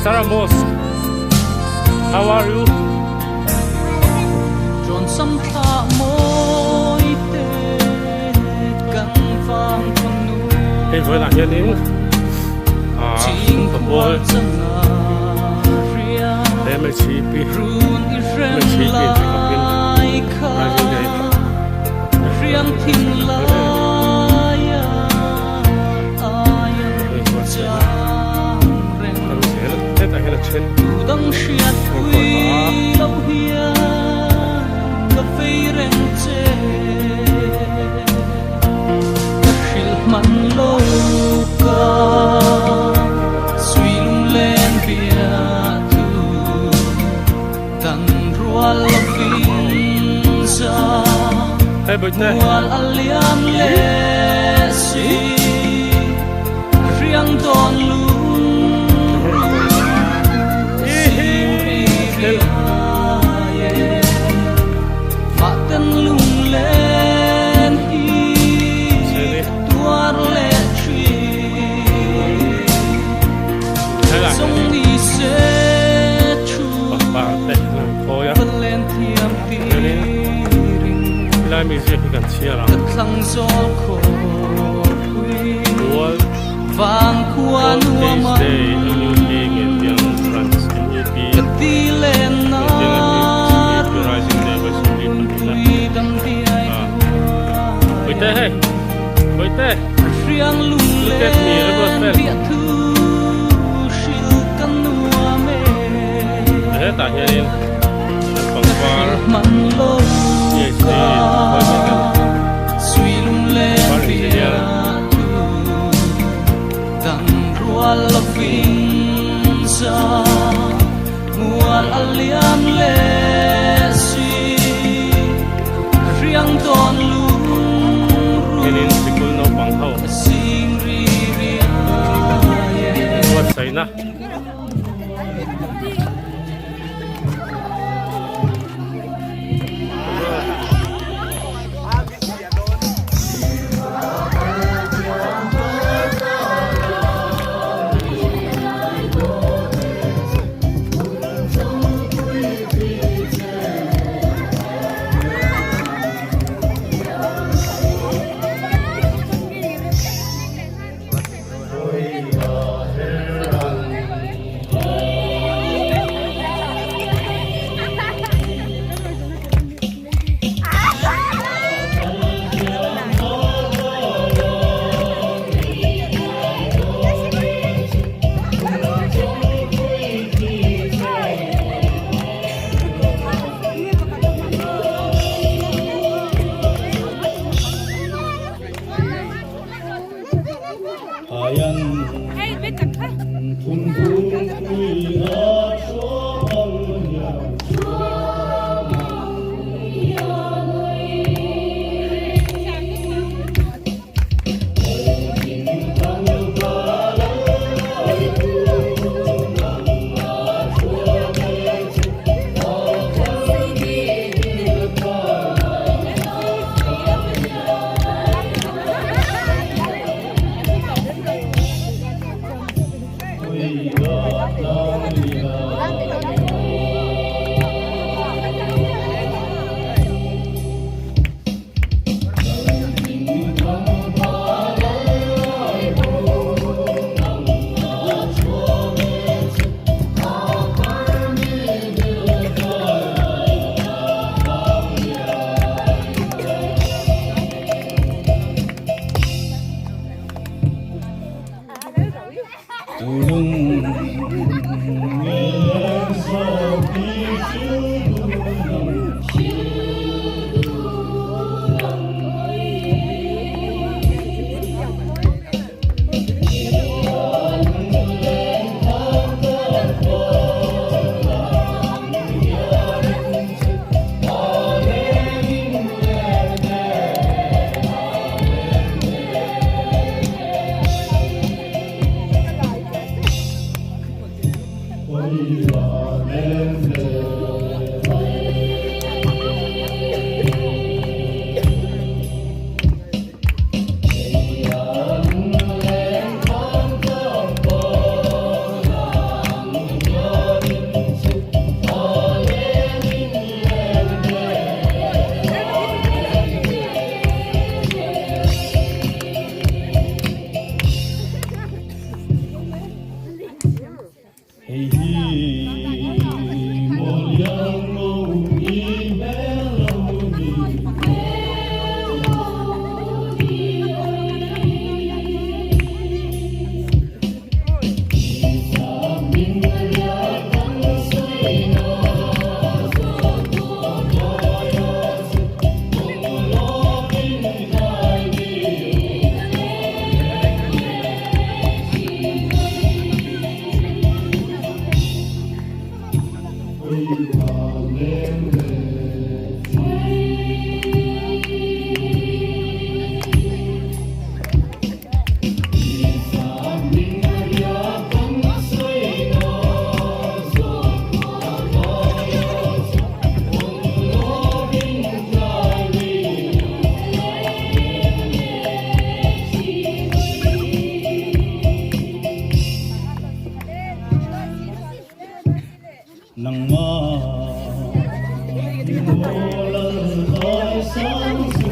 Sarah Moss. How are you? Tròn sông thả môi tê căng vang con núi. Hey, vừa là hiện đến Chính không bôi. Để mấy chị bị thì có biến rising day. Riêng thình lai đang siết quy lâu hiền cà phê rèn chê cà phê mặn lâu ca suy lung lên bia thu đang rua lâu kinh sa mual aliam lệ si riêng đòn lu music kan siara thlang zo ko hui vang khuan nuama day a new thing in young France in EP ti len na rising day was really dam ti ai wait hey riang lung len bia thu shil kan nuame ta hian pangwar man lo yes suy lung lên bia thu dang rua la vinh sa mual aliam le si riang don lung ru sikul no pangthau sing ri ria what say na nắng mơ mùa lần khói sáng